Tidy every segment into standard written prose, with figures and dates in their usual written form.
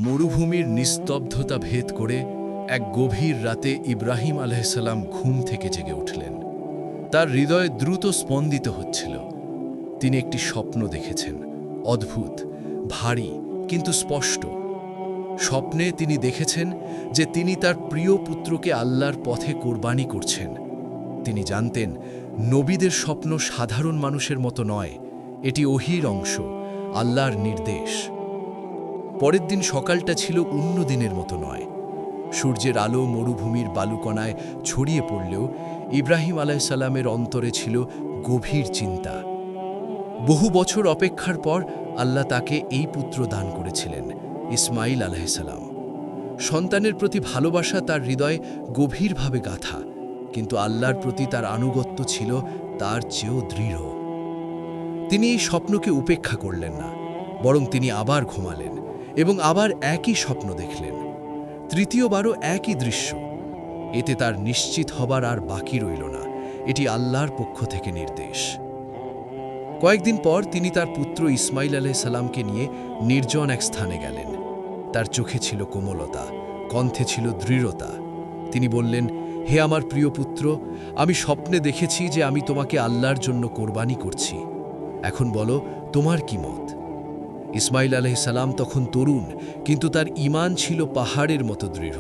মরুভূমির নিস্তব্ধতা ভেদ করে এক গভীর রাতে ইব্রাহিম আলাইহিসসালাম ঘুম থেকে জেগে উঠলেন। তার হৃদয় দ্রুত স্পন্দিত হচ্ছিল। তিনি একটি স্বপ্ন দেখেছেন, অদ্ভুত, ভারী কিন্তু স্পষ্ট। স্বপ্নে তিনি দেখেছেন যে তিনি তার প্রিয় পুত্রকে আল্লাহর পথে কোরবানি করছেন। তিনি জানতেন, নবীদের স্বপ্ন সাধারণ মানুষের মতো নয়, এটি ওহীর অংশ, আল্লাহর নির্দেশ। পরের দিন সকালটা ছিল অন্য দিনের মতো নয়। সূর্যের আলো মরুভূমির বালুকণায় ছড়িয়ে পড়লেও ইব্রাহিম আলাইহিসসালামের অন্তরে ছিল গভীর চিন্তা। বহু বছর অপেক্ষার পর আল্লাহ তাকে এই পুত্র দান করেছিলেন, ইসমাইল আলাইহিসসালাম। সন্তানের প্রতি ভালোবাসা তার হৃদয়ে গভীরভাবে গাঁথা, কিন্তু আল্লাহর প্রতি তার আনুগত্য ছিল তার চেয়েও দৃঢ়। তিনি এই স্বপ্নকে উপেক্ষা করলেন না, বরং তিনি আবার ঘুমালেন এবং আবার একই স্বপ্ন দেখলেন। তৃতীয়বারও একই দৃশ্য। এতে তার নিশ্চিত হবার আর বাকি রইল না, এটি আল্লাহর পক্ষ থেকে নির্দেশ। কয়েকদিন পর তিনি তার পুত্র ইসমাইল আলাইহিসসালামকে নিয়ে নির্জন এক স্থানে গেলেন। তার চোখে ছিল কোমলতা, কণ্ঠে ছিল দৃঢ়তা। তিনি বললেন, হে আমার প্রিয় পুত্র, আমি স্বপ্নে দেখেছি যে আমি তোমাকে আল্লাহর জন্য কোরবানি করছি। এখন বলো, তোমার কি মত? ইসমাইল আলাইহিসসালাম তখন তরুণ, কিন্তু তার ঈমান ছিল পাহাড়ের মতো দৃঢ়।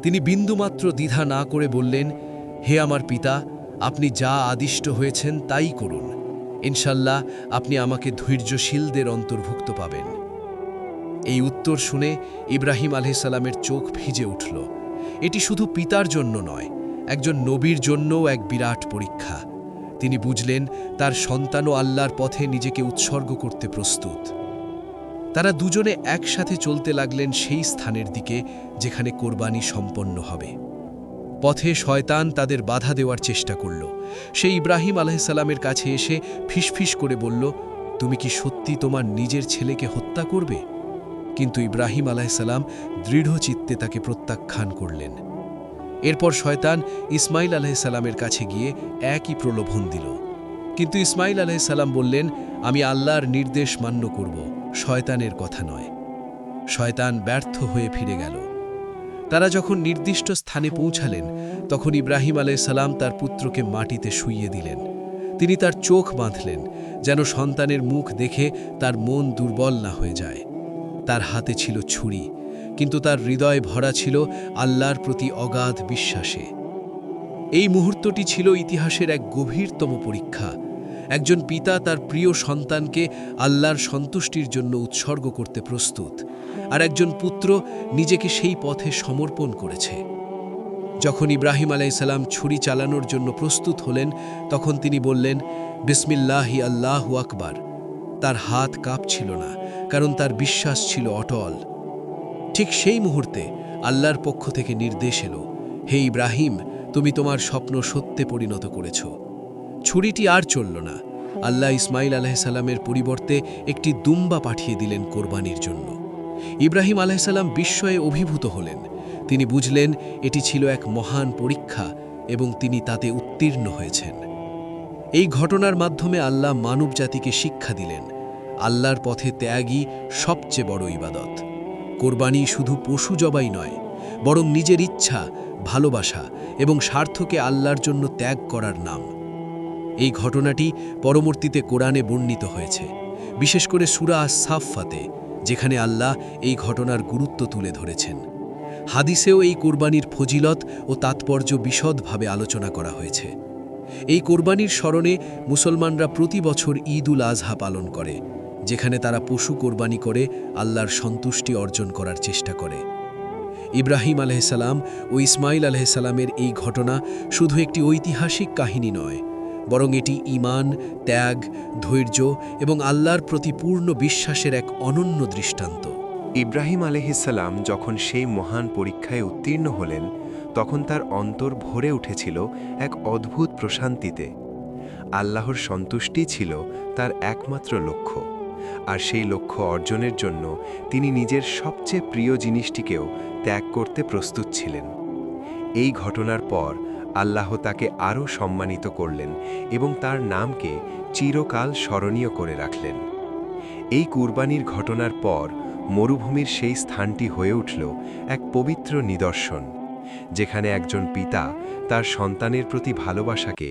তিনি বিন্দুমাত্র দ্বিধা না করে বললেন, হে আমার পিতা, আপনি যা আদিষ্ট হয়েছেন তাই করুন। ইনশাল্লাহ আপনি আমাকে ধৈর্যশীলদের অন্তর্ভুক্ত পাবেন। এই উত্তর শুনে ইব্রাহিম আলাইহিসসালামের চোখ ভিজে উঠল। এটি শুধু পিতার জন্য নয়, একজন নবীর জন্যও এক বিরাট পরীক্ষা। তিনি বুঝলেন তার সন্তানও আল্লাহর পথে নিজেকে উৎসর্গ করতে প্রস্তুত। তারা দুজনে একসাথে চলতে লাগলেন সেই স্থানের দিকে যেখানে কোরবানি সম্পন্ন হবে। পথে শয়তান তাদের বাধা দেওয়ার চেষ্টা করল। সে ইব্রাহিম আলাইহিসসালামের কাছে এসে ফিসফিস করে বলল, তুমি কি সত্যি তোমার নিজের ছেলেকে হত্যা করবে? কিন্তু ইব্রাহিম আলাইহিসসালাম দৃঢ়চিত্তে তাকে প্রত্যাখ্যান করলেন। এরপর শয়তান ইসমাইল আলাইহিসসালামের কাছে গিয়ে একই প্রলোভন দিল। কিন্তু ইসমাইল আলাইহিসসালাম বললেন, আমি আল্লাহর নির্দেশ মান্য করব, শয়তানের কথা নয়। শয়তান ব্যর্থ হয়ে ফিরে গেল। তারা যখন নির্দিষ্ট স্থানে পৌঁছালেন, তখন ইব্রাহিম আলাইহিসসালাম তার পুত্রকে মাটিতে শুইয়ে দিলেন। তিনি তার চোখ বাঁধলেন, যেন সন্তানের মুখ দেখে তার মন দুর্বল না হয়ে যায়। তার হাতে ছিল ছুরি, কিন্তু তার হৃদয় ভরা ছিল আল্লাহর প্রতি অগাধ বিশ্বাসে। এই মুহূর্তটি ছিল ইতিহাসের এক গভীরতম পরীক্ষা। একজন পিতা তার প্রিয় সন্তানকে আল্লাহর সন্তুষ্টির জন্য উৎসর্গ করতে প্রস্তুত, আর একজন পুত্র নিজেকে সেই পথে সমর্পণ করেছে। যখন ইব্রাহিম আলাইহিসসালাম ছুরি চালানোর জন্য প্রস্তুত হলেন, তখন তিনি বললেন, বিসমিল্লাহি আল্লাহু আকবার। তার হাত কাঁপছিল না, কারণ তার বিশ্বাস ছিল অটল। ঠিক সেই মুহূর্তে আল্লাহর পক্ষ থেকে নির্দেশ এলো, হে ইব্রাহিম, তুমি তোমার স্বপ্ন সত্যে পরিণত করেছ। ছুরিটি আর চলল না। আল্লাহ ইসমাইল আলাইহিসসালামের পরিবর্তে একটি দুম্বা পাঠিয়ে দিলেন কোরবানির জন্য। ইব্রাহিম আলাইহিসসালাম বিস্ময়ে অভিভূত হলেন। তিনি বুঝলেন এটি ছিল এক মহান পরীক্ষা এবং তিনি তাতে উত্তীর্ণ হয়েছেন। এই ঘটনার মাধ্যমে আল্লাহ মানবজাতিকে শিক্ষা দিলেন, আল্লাহর পথে ত্যাগই সবচেয়ে বড় ইবাদত। কোরবানি শুধু পশু জবাই নয়, বরং নিজের ইচ্ছা, ভালোবাসা এবং স্বার্থকে আল্লাহর জন্য ত্যাগ করার নাম। এই ঘটনাটি পরবর্তীতে কোরআনে বর্ণিত হয়েছে, বিশেষ করে সূরা আস-সাফফাতে, যেখানে আল্লাহ এই ঘটনার গুরুত্ব তুলে ধরেছেন। হাদিসেও এই কোরবানির ফজিলত ও তাৎপর্য বিশদভাবে আলোচনা করা হয়েছে। এই কোরবানির স্মরণে মুসলমানরা প্রতি বছর ঈদ উল আজহা পালন করে, যেখানে তারা পশু কোরবানি করে আল্লাহর সন্তুষ্টি অর্জন করার চেষ্টা করে। ইব্রাহিম আলাইহিসসালাম ও ইসমাইল আলাইহিসসালামের এই ঘটনা শুধু একটি ঐতিহাসিক কাহিনী নয়, বরং এটি ঈমান, ত্যাগ, ধৈর্য এবং আল্লাহর প্রতি পূর্ণ বিশ্বাসের এক অনন্য দৃষ্টান্ত। ইব্রাহিম আলাইহিসসালাম যখন সেই মহান পরীক্ষায় উত্তীর্ণ হলেন, তখন তার অন্তর ভরে উঠেছিল এক অদ্ভুত প্রশান্তিতে। আল্লাহর সন্তুষ্টি ছিল তার একমাত্র লক্ষ্য, আর সেই লক্ষ্য অর্জনের জন্য তিনি নিজের সবচেয়ে প্রিয় জিনিসটিকেও ত্যাগ করতে প্রস্তুত ছিলেন। এই ঘটনার পর আল্লাহ তাকে আরও সম্মানিত করলেন এবং তার নামকে চিরকাল স্মরণীয় করে রাখলেন। এই কুরবানির ঘটনার পর মরুভূমির সেই স্থানটি হয়ে উঠল এক পবিত্র নিদর্শন, যেখানে একজন পিতা তার সন্তানের প্রতি ভালোবাসাকে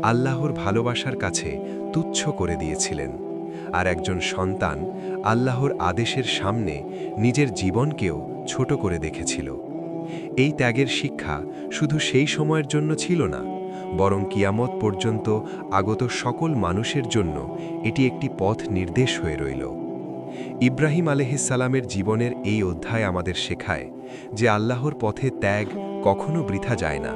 আল্লাহর ভালোবাসার কাছে তুচ্ছ করে দিয়েছিলেন, আর একজন সন্তান আল্লাহর আদেশের সামনে নিজের জীবনকেও ছোট করে দেখেছিল। এই ত্যাগের শিক্ষা শুধু সেই সময়ের জন্য ছিল না, বরং কিয়ামত পর্যন্ত আগত সকল মানুষের জন্য এটি একটি পথ নির্দেশ হয়ে রইল। ইব্রাহিম আলাইহিসসালামের জীবনের এই অধ্যায় আমাদের শেখায় যে আল্লাহর পথে ত্যাগ কখনো বৃথা যায় না,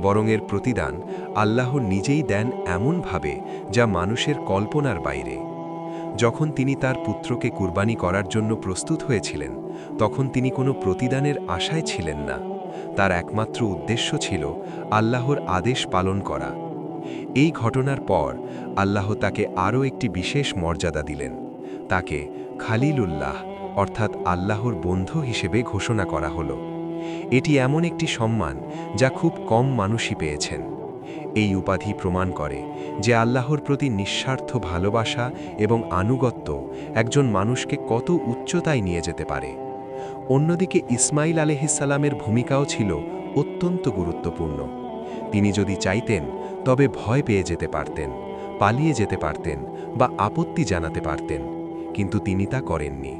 বরং এর প্রতিদান আল্লাহ নিজেই দেন এমনভাবে যা মানুষের কল্পনার বাইরে। যখন তিনি তার পুত্রকে কুরবানি করার জন্য প্রস্তুত হয়েছিলেন, তখন তিনি কোনো প্রতিদানের আশায় ছিলেন না। তার একমাত্র উদ্দেশ্য ছিল আল্লাহর আদেশ পালন করা। এই ঘটনার পর আল্লাহ তাকে আরও একটি বিশেষ মর্যাদা দিলেন। তাকে খালিলুল্লাহ অর্থাৎ আল্লাহর বন্ধু হিসেবে ঘোষণা করা হলো। এটি এমন একটি সম্মান যা খুব কম মানুষই পেয়েছেন। এই উপাধি প্রমাণ করে যে আল্লাহর প্রতি নিঃস্বার্থ ভালোবাসা এবং আনুগত্য একজন মানুষকে কত উচ্চতায় নিয়ে যেতে পারে। অন্যদিকে ইসমাইল আলাইহিসসালামের ভূমিকাও ছিল অত্যন্ত গুরুত্বপূর্ণ। তিনি যদি চাইতেন তবে ভয় পেয়ে যেতে পারতেন, পালিয়ে যেতে পারতেন বা আপত্তি জানাতে পারতেন, কিন্তু তিনি তা করেননি।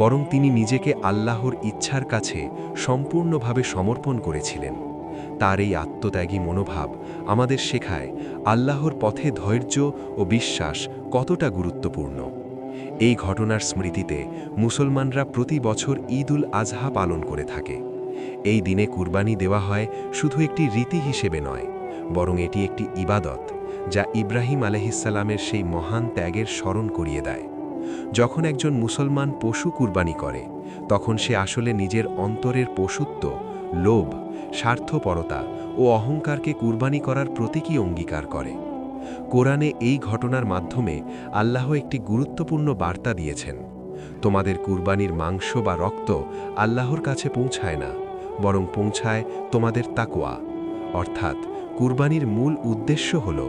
বরং তিনি নিজেকে আল্লাহর ইচ্ছার কাছে সম্পূর্ণভাবে সমর্পণ করেছিলেন। তার এই আত্মত্যাগী মনোভাব আমাদের শেখায় আল্লাহর পথে ধৈর্য ও বিশ্বাস কতটা গুরুত্বপূর্ণ। এই ঘটনার স্মৃতিতে মুসলমানরা প্রতি বছর ঈদ উল আজহা পালন করে থাকে। এই দিনে কুরবানি দেওয়া হয় শুধু একটি রীতি হিসেবে নয়, বরং এটি একটি ইবাদত যা ইব্রাহিম আলাইহিসসালামের সেই মহান ত্যাগের স্মরণ করিয়ে দেয়। যখন একজন মুসলমান পশু কুরবানি করে, তখন সে আসলে নিজের অন্তরের পশুত্ব, লোভ, স্বার্থপরতা ও অহংকারকে কুরবানি করার প্রতীকী অঙ্গীকার করে। কোরআনে এই ঘটনার মাধ্যমে আল্লাহ একটি গুরুত্বপূর্ণ বার্তা দিয়েছেন। তোমাদের কুরবানির মাংস বা রক্ত আল্লাহর কাছে পৌঁছায় না, বরং পৌঁছায় তোমাদের তাকওয়া। অর্থাৎ কুরবানির মূল উদ্দেশ্য হল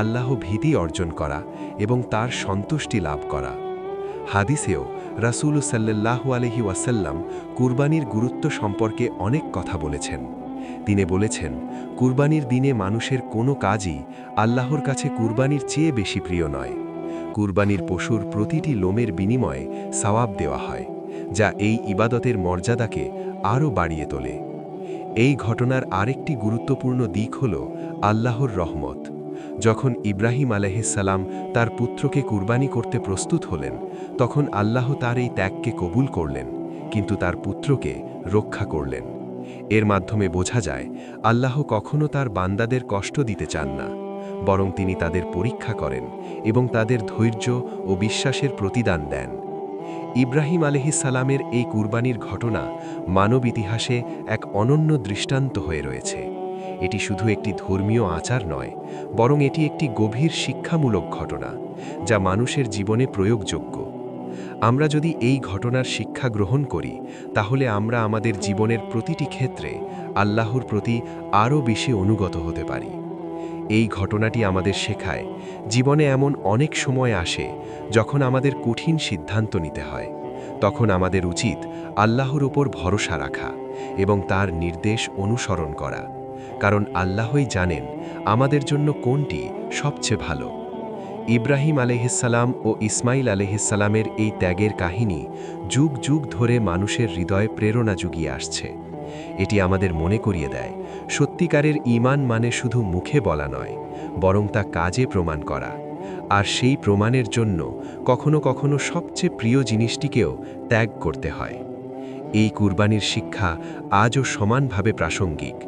আল্লাহ ভীতি অর্জন করা এবং তার সন্তুষ্টি লাভ করা। হাদিসেও রাসূল সাল্লাল্লাহু আলাইহি ওয়াসাল্লাম কুরবানির গুরুত্ব সম্পর্কে অনেক কথা বলেছেন। তিনি বলেছেন, কুরবানির দিনে মানুষের কোনো কাজই আল্লাহর কাছে কুরবানির চেয়ে বেশি প্রিয় নয়। কুরবানির পশুর প্রতিটি লোমের বিনিময়ে সওয়াব দেওয়া হয়, যা এই ইবাদতের মর্যাদাকে আরও বাড়িয়ে তোলে। এই ঘটনার আরেকটি গুরুত্বপূর্ণ দিক হল আল্লাহর রহমত। যখন ইব্রাহিম আলাইহিসসালাম তার পুত্রকে কুরবানি করতে প্রস্তুত হলেন, তখন আল্লাহ তার এই ত্যাগকে কবুল করলেন, কিন্তু তার পুত্রকে রক্ষা করলেন। এর মাধ্যমে বোঝা যায় আল্লাহ কখনো তার বান্দাদের কষ্ট দিতে চান না, বরং তিনি তাদের পরীক্ষা করেন এবং তাদের ধৈর্য ও বিশ্বাসের প্রতিদান দেন। ইব্রাহিম আলাইহিসসালামের এই কুরবানির ঘটনা মানব ইতিহাসে এক অনন্য দৃষ্টান্ত হয়ে রয়েছে। এটি শুধু একটি ধর্মীয় আচার নয়, বরং এটি একটি গভীর শিক্ষামূলক ঘটনা যা মানুষের জীবনে প্রয়োগযোগ্য। আমরা যদি এই ঘটনার শিক্ষা গ্রহণ করি, তাহলে আমরা আমাদের জীবনের প্রতিটি ক্ষেত্রে আল্লাহর প্রতি আরও বেশি অনুগত হতে পারি। এই ঘটনাটি আমাদের শেখায়, জীবনে এমন অনেক সময় আসে যখন আমাদের কঠিন সিদ্ধান্ত নিতে হয়। তখন আমাদের উচিত আল্লাহর উপর ভরসা রাখা এবং তার নির্দেশ অনুসরণ করা, কারণ আল্লাহই জানেন আমাদের জন্য কোনটি সবচেয়ে ভালো। ইব্রাহিম আলাইহিসসালাম ও ইসমাইল আলাইহিসসালামের এই ত্যাগের কাহিনী যুগ যুগ ধরে মানুষের হৃদয়ে প্রেরণা জুগিয়ে আসছে। এটি আমাদের মনে করিয়ে দেয়, সত্যিকারের ঈমান মানে শুধু মুখে বলা নয়, বরং তা কাজে প্রমাণ করা। আর সেই প্রমাণের জন্য কখনো কখনো সবচেয়ে প্রিয় জিনিসটিকেও ত্যাগ করতে হয়। এই কুরবানির শিক্ষা আজও সমানভাবে প্রাসঙ্গিক।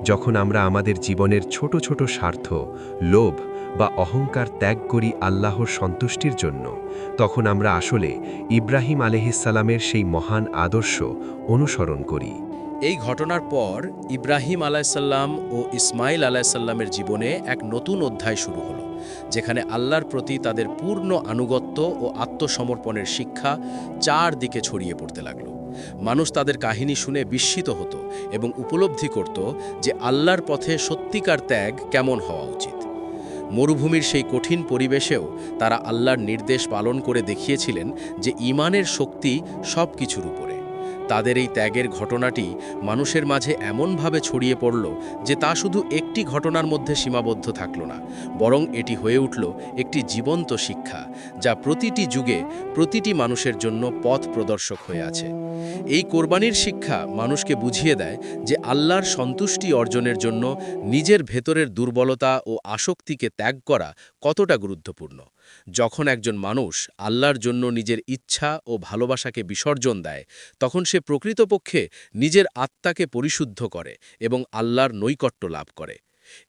যখন আমরা আমাদের জীবনের ছোট ছোট স্বার্থ, লোভ বা অহংকার ত্যাগ করি আল্লাহর সন্তুষ্টির জন্য, তখন আমরা আসলে ইব্রাহিম আলাইহিসসালামের সেই মহান আদর্শ অনুসরণ করি। এই ঘটনার পর ইব্রাহিম আলাইসাল্লাম ও ইসমাইল আলাইসাল্লামের জীবনে এক নতুন অধ্যায় শুরু হলো, যেখানে আল্লাহর প্রতি তাদের পূর্ণ আনুগত্য ও আত্মসমর্পণের শিক্ষা চারদিকে ছড়িয়ে পড়তে লাগল। মানুষ তাদের কাহিনী শুনে বিস্মিত হতো এবং উপলব্ধি করত যে আল্লাহর পথে সত্যিকার ত্যাগ কেমন হওয়া উচিত। মরুভূমির সেই কঠিন পরিবেশেও তারা আল্লাহর নির্দেশ পালন করে দেখিয়েছিলেন যে ঈমানের শক্তি সব কিছুর উপরে। তাদের এই ত্যাগের ঘটনাটি মানুষের মাঝে এমনভাবে ছড়িয়ে পড়ল যে তা শুধু একটি ঘটনার মধ্যে সীমাবদ্ধ থাকল না, বরং এটি হয়ে উঠল একটি জীবন্ত শিক্ষা, যা প্রতিটি যুগে প্রতিটি মানুষের জন্য পথ প্রদর্শক হয়ে আছে। এই কোরবানির শিক্ষা মানুষকে বুঝিয়ে দেয় যে আল্লাহর সন্তুষ্টি অর্জনের জন্য নিজের ভেতরের দুর্বলতা ও আসক্তিকে ত্যাগ করা কতটা গুরুত্বপূর্ণ। যখন একজন মানুষ আল্লাহর জন্য নিজের ইচ্ছা ও ভালোবাসাকে বিসর্জন দেয়, তখন সে প্রকৃতপক্ষে নিজের আত্মাকে পরিশুদ্ধ করে এবং আল্লাহর নৈকট্য লাভ করে।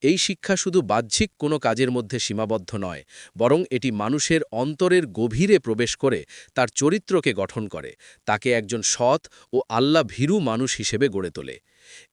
এই শিক্ষা শুধু বাহ্যিক কোনো কাজের মধ্যে সীমাবদ্ধ নয়, বরং এটি মানুষের অন্তরের গভীরে প্রবেশ করে তার চরিত্রকে গঠন করে, তাকে একজন সৎ ও আল্লাহ ভীরু মানুষ হিসেবে গড়ে তোলে।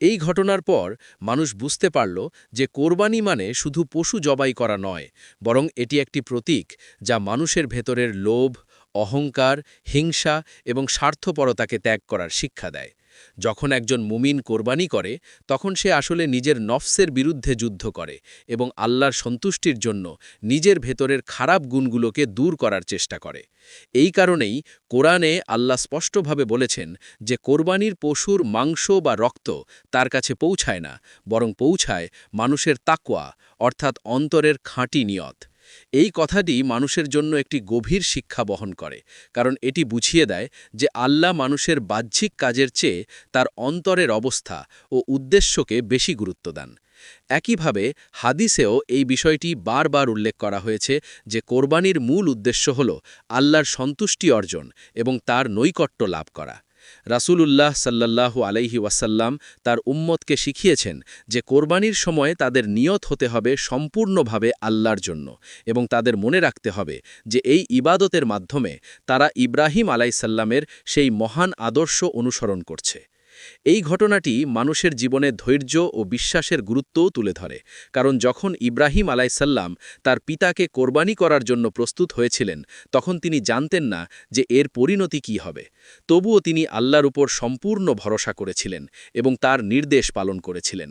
এই ঘটনার পর মানুষ বুঝতে পারল যে কোরবানি মানে শুধু পশু জবাই করা নয়, বরং এটি একটি প্রতীক যা মানুষের ভেতরের লোভ, অহংকার, হিংসা এবং স্বার্থপরতাকে ত্যাগ করার শিক্ষা দেয়। যখন একজন মুমিন কোরবানি করে, তখন সে আসলে নিজের নফসের বিরুদ্ধে যুদ্ধ করে এবং আল্লাহর সন্তুষ্টির জন্য নিজের ভেতরের খারাপ গুণগুলোকে দূর করার চেষ্টা করে। এই কারণেই কোরআনে আল্লাহ স্পষ্টভাবে বলেছেন যে কোরবানির পশুর মাংস বা রক্ত তার কাছে পৌঁছায় না, বরং পৌঁছায় মানুষের তাকওয়া, অর্থাৎ অন্তরের খাঁটি নিয়ত। এই কথাটি মানুষের জন্য একটি গভীর শিক্ষা বহন করে, কারণ এটি বুঝিয়ে দেয় যে আল্লাহ মানুষের বাহ্যিক কাজের চেয়ে তার অন্তরের অবস্থা ও উদ্দেশ্যকে বেশি গুরুত্ব দেন। একইভাবে হাদিসেও এই বিষয়টি বারবার উল্লেখ করা হয়েছে যে কোরবানির মূল উদ্দেশ্য হল আল্লাহর সন্তুষ্টি অর্জন এবং তার নৈকট্য লাভ করা। রাসূলুল্লাহ সাল্লাল্লাহু আলাইহি ওয়াসাল্লাম তার উম্মতকে শিখিয়েছেন যে কোরবানির সময় তাদের নিয়ত হতে হবে সম্পূর্ণভাবে আল্লাহর জন্য, এবং তাদের মনে রাখতে হবে যে এই ইবাদতের মাধ্যমে তারা ইব্রাহিম আলাইসাল্লামের সেই মহান আদর্শ অনুসরণ করছে। এই ঘটনাটি মানুষের জীবনে ধৈর্য ও বিশ্বাসের গুরুত্বও তুলে ধরে, কারণ যখন ইব্রাহিম আলাইসাল্লাম তার পিতাকে কোরবানি করার জন্য প্রস্তুত হয়েছিলেন, তখন তিনি জানতেন না যে এর পরিণতি কী হবে। তবুও তিনি আল্লাহর উপর সম্পূর্ণ ভরসা করেছিলেন এবং তার নির্দেশ পালন করেছিলেন।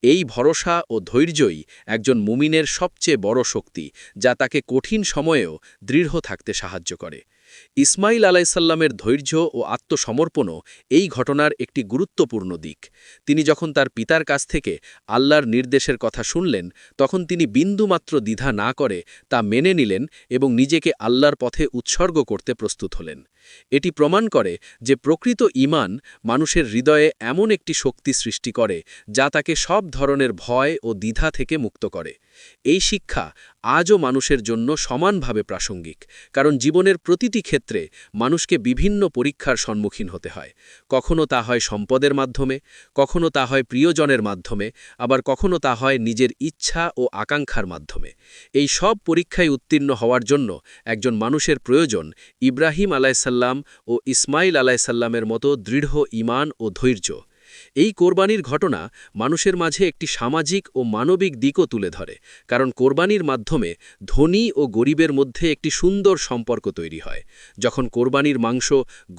এই ভরসা ও ধৈর্যই একজন মুমিনের সবচেয়ে বড় শক্তি, যা তাকে কঠিন সময়েও দৃঢ় থাকতে সাহায্য করে। ইসমাইল আলাইসাল্লামের ধৈর্য ও আত্মসমর্পণও এই ঘটনার একটি গুরুত্বপূর্ণ দিক। তিনি যখন তার পিতার কাছ থেকে আল্লাহর নির্দেশের কথা শুনলেন, তখন তিনি বিন্দুমাত্র দ্বিধা না করে তা মেনে নিলেন এবং নিজেকে আল্লাহর পথে উৎসর্গ করতে প্রস্তুত হলেন। এটি প্রমাণ করে যে প্রকৃত ঈমান মানুষের হৃদয়ে এমন একটি শক্তি সৃষ্টি করে যা তাকে সব ধরনের ভয় ও দ্বিধা থেকে মুক্ত করে। এই শিক্ষা আজও মানুষের জন্য সমানভাবে প্রাসঙ্গিক, কারণ জীবনের প্রতিটি ক্ষেত্রে মানুষকে বিভিন্ন পরীক্ষার সম্মুখীন হতে হয়। কখনো তা হয় সম্পদের মাধ্যমে, কখনো তা হয় প্রিয়জনের মাধ্যমে, আবার কখনো তা হয় নিজের ইচ্ছা ও আকাঙ্ক্ষার মাধ্যমে। এই সব পরীক্ষায় উত্তীর্ণ হওয়ার জন্য একজন মানুষের প্রয়োজন ইব্রাহিম আলাইসাল্লাম ও ইসমাইল আলাইসাল্লামের মতো দৃঢ় ঈমান ও ধৈর্য। এই কোরবানির ঘটনা মানুষের মাঝে একটি সামাজিক ও মানবিক দিকও তুলে ধরে, কারণ কোরবানির মাধ্যমে ধনী ও গরিবের মধ্যে একটি সুন্দর সম্পর্ক তৈরি হয়। যখন কোরবানির মাংস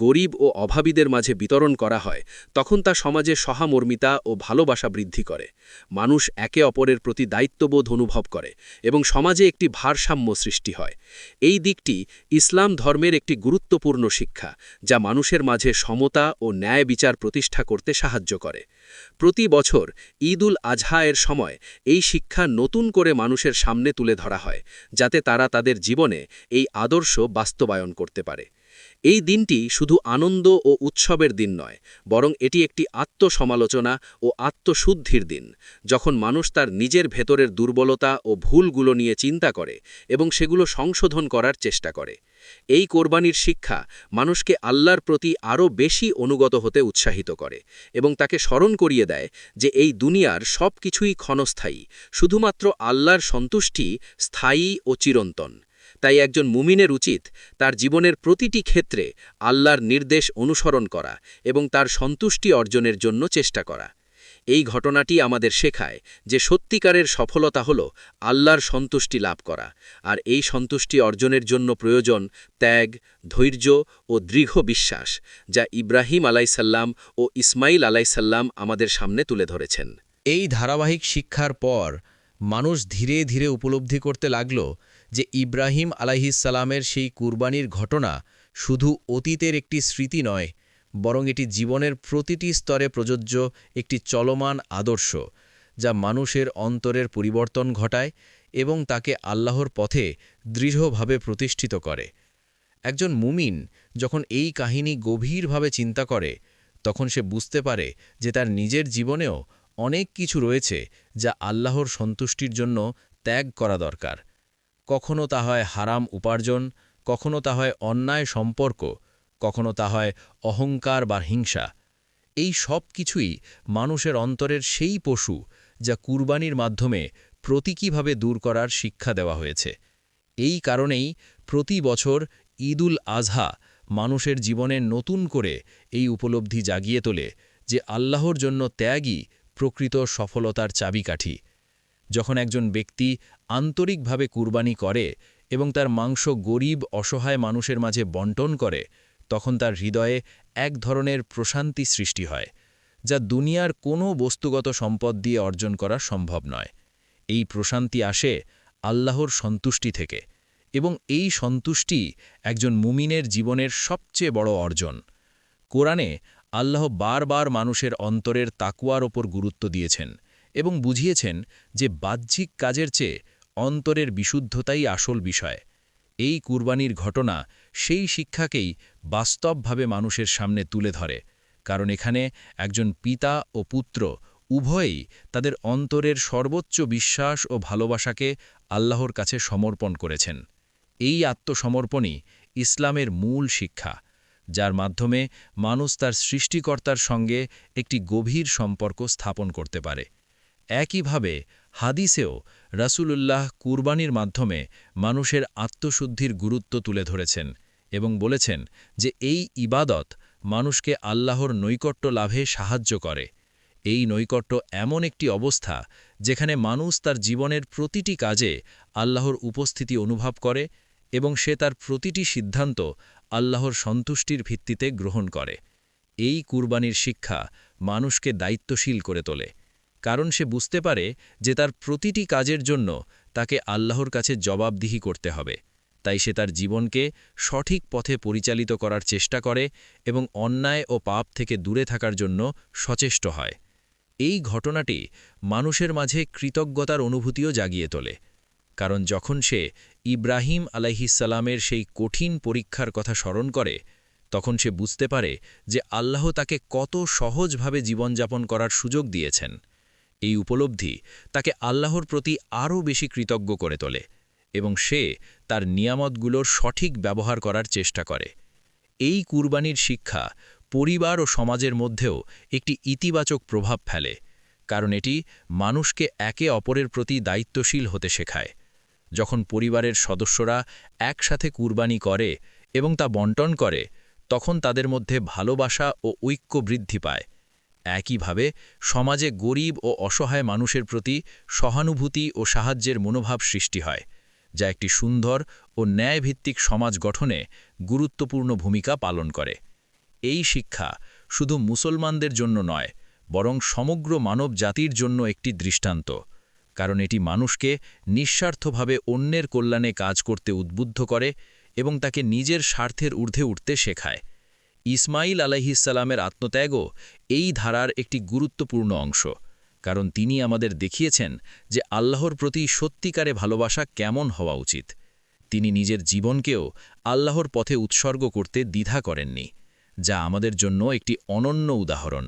গরিব ও অভাবীদের মাঝে বিতরণ করা হয়, তখন তা সমাজে সহমর্মিতা ও ভালোবাসা বৃদ্ধি করে। মানুষ একে অপরের প্রতি দায়িত্ববোধ অনুভব করে এবং সমাজে একটি ভারসাম্য সৃষ্টি হয়। এই দিকটি ইসলাম ধর্মের একটি গুরুত্বপূর্ণ শিক্ষা, যা মানুষের মাঝে সমতা ও ন্যায় বিচার প্রতিষ্ঠা করতে সাহায্য করে। প্রতি বছর ঈদ উল আজহা এর সময় এই শিক্ষা নতুন করে মানুষের সামনে তুলে ধরা হয়, যাতে তারা তাদের জীবনে এই আদর্শ বাস্তবায়ন করতে পারে। এই দিনটি শুধু আনন্দ ও উৎসবের দিন নয়, বরং এটি একটি আত্মসমালোচনা ও আত্মশুদ্ধির দিন, যখন মানুষ তার নিজের ভেতরের দুর্বলতা ও ভুলগুলো নিয়ে চিন্তা করে এবং সেগুলো সংশোধন করার চেষ্টা করে। এই কোরবানির শিক্ষা মানুষকে আল্লাহর প্রতি আরও বেশি অনুগত হতে উৎসাহিত করে এবং তাকে স্মরণ করিয়ে দেয় যে এই দুনিয়ার সব কিছুই ক্ষণস্থায়ী, শুধুমাত্র আল্লাহর সন্তুষ্টি স্থায়ী ও চিরন্তন। তাই একজন মুমিনের উচিত তার জীবনের প্রতিটি ক্ষেত্রে আল্লাহর নির্দেশ অনুসরণ করা এবং তার সন্তুষ্টি অর্জনের জন্য চেষ্টা করা। এই ঘটনাটি আমাদের শেখায় যে সত্যিকারের সফলতা হল আল্লাহর সন্তুষ্টি লাভ করা, আর এই সন্তুষ্টি অর্জনের জন্য প্রয়োজন ত্যাগ, ধৈর্য ও দৃঢ় বিশ্বাস, যা ইব্রাহিম আলাইসাল্লাম ও ইসমাইল আলাইসাল্লাম আমাদের সামনে তুলে ধরেছেন। এই ধারাবাহিক শিক্ষার পর মানুষ ধীরে ধীরে উপলব্ধি করতে লাগল যে ইব্রাহিম আলাইহিসসালামের সেই কুরবানির ঘটনা শুধু অতীতের একটি স্মৃতি নয়, বরং এটি জীবনের প্রতিটি স্তরে প্রযোজ্য একটি চলমান আদর্শ, যা মানুষের অন্তরের পরিবর্তন ঘটায় এবং তাকে আল্লাহর পথে দৃঢ়ভাবে প্রতিষ্ঠিত করে। একজন মুমিন যখন এই কাহিনী গভীরভাবে চিন্তা করে, তখন সে বুঝতে পারে যে তার নিজের জীবনেও অনেক কিছু রয়েছে যা আল্লাহর সন্তুষ্টির জন্য ত্যাগ করা দরকার। কখনো তা হয় হারাম উপার্জন, কখনো তা হয় অন্যায় সম্পর্ক, কখনো তা হয় অহংকার বা হিংসা। এই সব কিছুই মানুষের অন্তরের সেই পশু যা কুরবানির মাধ্যমে প্রতীকীভাবে দূর করার শিক্ষা দেওয়া হয়েছে। এই কারণেই প্রতি বছর ঈদুল আজহা মানুষের জীবনে নতুন করে এই উপলব্ধি জাগিয়ে তোলে যে আল্লাহর জন্য ত্যাগই প্রকৃত সফলতার চাবিকাঠি। যখন একজন ব্যক্তি আন্তরিকভাবে কুরবানি করে এবং তার মাংস গরিব অসহায় মানুষের মাঝে বন্টন করে, তখন তার হৃদয়ে এক ধরনের প্রশান্তি সৃষ্টি হয়, যা দুনিয়ার কোনো বস্তুগত সম্পদ দিয়ে অর্জন করা সম্ভব নয়। এই প্রশান্তি আসে আল্লাহর সন্তুষ্টি থেকে, এবং এই সন্তুষ্টি একজন মুমিনের জীবনের সবচেয়ে বড় অর্জন। কোরআনে আল্লাহ বারবার মানুষের অন্তরের তাকওয়ার ওপর গুরুত্ব দিয়েছেন এবং বুঝিয়েছেন যে বাহ্যিক কাজের চেয়ে অন্তরের বিশুদ্ধতাই আসল বিষয়। এই কুরবানির ঘটনা সেই শিক্ষাকেই বাস্তবভাবে মানুষের সামনে তুলে ধরে, কারণ এখানে একজন পিতা ও পুত্র উভয়েই তাদের অন্তরের সর্বোচ্চ বিশ্বাস ও ভালোবাসাকে আল্লাহর কাছে সমর্পণ করেছেন। এই আত্মসমর্পণই ইসলামের মূল শিক্ষা, যার মাধ্যমে মানুষ তার সৃষ্টিকর্তার সঙ্গে একটি গভীর সম্পর্ক স্থাপন করতে পারে। একইভাবে হাদিসেও রাসূলুল্লাহ কুরবানির মাধ্যমে মানুষের আত্মশুদ্ধির গুরুত্ব তুলে ধরেছেন এবং বলেছেন যে এই ইবাদত মানুষকে আল্লাহর নৈকট্য লাভে সাহায্য করে। এই নৈকট্য এমন একটি অবস্থা যেখানে মানুষ তার জীবনের প্রতিটি কাজে আল্লাহর উপস্থিতি অনুভব করে এবং সে তার প্রতিটি সিদ্ধান্ত আল্লাহর সন্তুষ্টির ভিত্তিতে গ্রহণ করে। এই কুরবানির শিক্ষা মানুষকে দায়িত্বশীল করে তোলে, কারণ সে বুঝতে পারে যে তার প্রতিটি কাজের জন্য তাকে আল্লাহর কাছে জবাবদিহি করতে হবে। তাই সে তার জীবনকে সঠিক পথে পরিচালিত করার চেষ্টা করে এবং অন্যায় ও পাপ থেকে দূরে থাকার জন্য সচেষ্ট হয়। এই ঘটনাটি মানুষের মাঝে কৃতজ্ঞতার অনুভূতিও জাগিয়ে তোলে, কারণ যখন সে ইব্রাহিম আলাইহিসসালামের সেই কঠিন পরীক্ষার কথা স্মরণ করে, তখন সে বুঝতে পারে যে আল্লাহ তাকে কত সহজভাবে জীবনযাপন করার সুযোগ দিয়েছেন। এই উপলব্ধি তাকে আল্লাহর প্রতি আরও বেশি কৃতজ্ঞ করে তোলে এবং সে তার নিয়ামতগুলোর সঠিক ব্যবহার করার চেষ্টা করে। এই কুরবানির শিক্ষা পরিবার ও সমাজের মধ্যেও একটি ইতিবাচক প্রভাব ফেলে, কারণ এটি মানুষকে একে অপরের প্রতি দায়িত্বশীল হতে শেখায়। যখন পরিবারের সদস্যরা একসাথে কুরবানি করে এবং তা বন্টন করে, তখন তাদের মধ্যে ভালোবাসা ও ঐক্য বৃদ্ধি পায়। একইভাবে সমাজে গরিব ও অসহায় মানুষের প্রতি সহানুভূতি ও সাহায্যের মনোভাব সৃষ্টি হয়, যা একটি সুন্দর ও ন্যায়ভিত্তিক সমাজ গঠনে গুরুত্বপূর্ণ ভূমিকা পালন করে। এই শিক্ষা শুধু মুসলমানদের জন্য নয়, বরং সমগ্র মানব জাতির জন্য একটি দৃষ্টান্ত, কারণ এটি মানুষকে নিঃস্বার্থভাবে অন্যের কল্যাণে কাজ করতে উদ্বুদ্ধ করে এবং তাকে নিজের স্বার্থের ঊর্ধ্বে উঠতে শেখায়। ইসমাইল আলাইহিসসালামের আত্মত্যাগও এই ধারার একটি গুরুত্বপূর্ণ অংশ, কারণ তিনি আমাদের দেখিয়েছেন যে আল্লাহর প্রতি সত্যিকারে ভালোবাসা কেমন হওয়া উচিত। তিনি নিজের জীবনকেও আল্লাহর পথে উৎসর্গ করতে দ্বিধা করেননি, যা আমাদের জন্য একটি অনন্য উদাহরণ।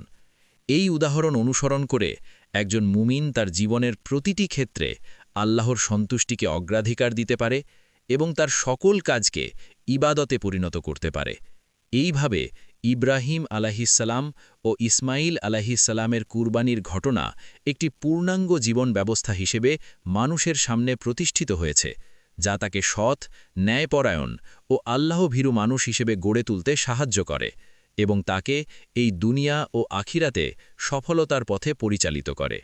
এই উদাহরণ অনুসরণ করে একজন মুমিন তার জীবনের প্রতিটি ক্ষেত্রে আল্লাহর সন্তুষ্টিকে অগ্রাধিকার দিতে পারে এবং তার সকল কাজকে ইবাদতে পরিণত করতে পারে। এইভাবে ইব্রাহিম আলাইহিসসালাম ও ইসমাইল আলাইহিসসালামের কুরবানির ঘটনা একটি পূর্ণাঙ্গ জীবন ব্যবস্থা হিসেবে মানুষের সামনে প্রতিষ্ঠিত হয়েছে, যা তাকে সৎ, ন্যায়পরায়ণ ও আল্লাহভীরু মানুষ হিসেবে গড়ে তুলতে সাহায্য করে এবং তাকে এই দুনিয়া ও আখিরাতে সফলতার পথে পরিচালিত করে।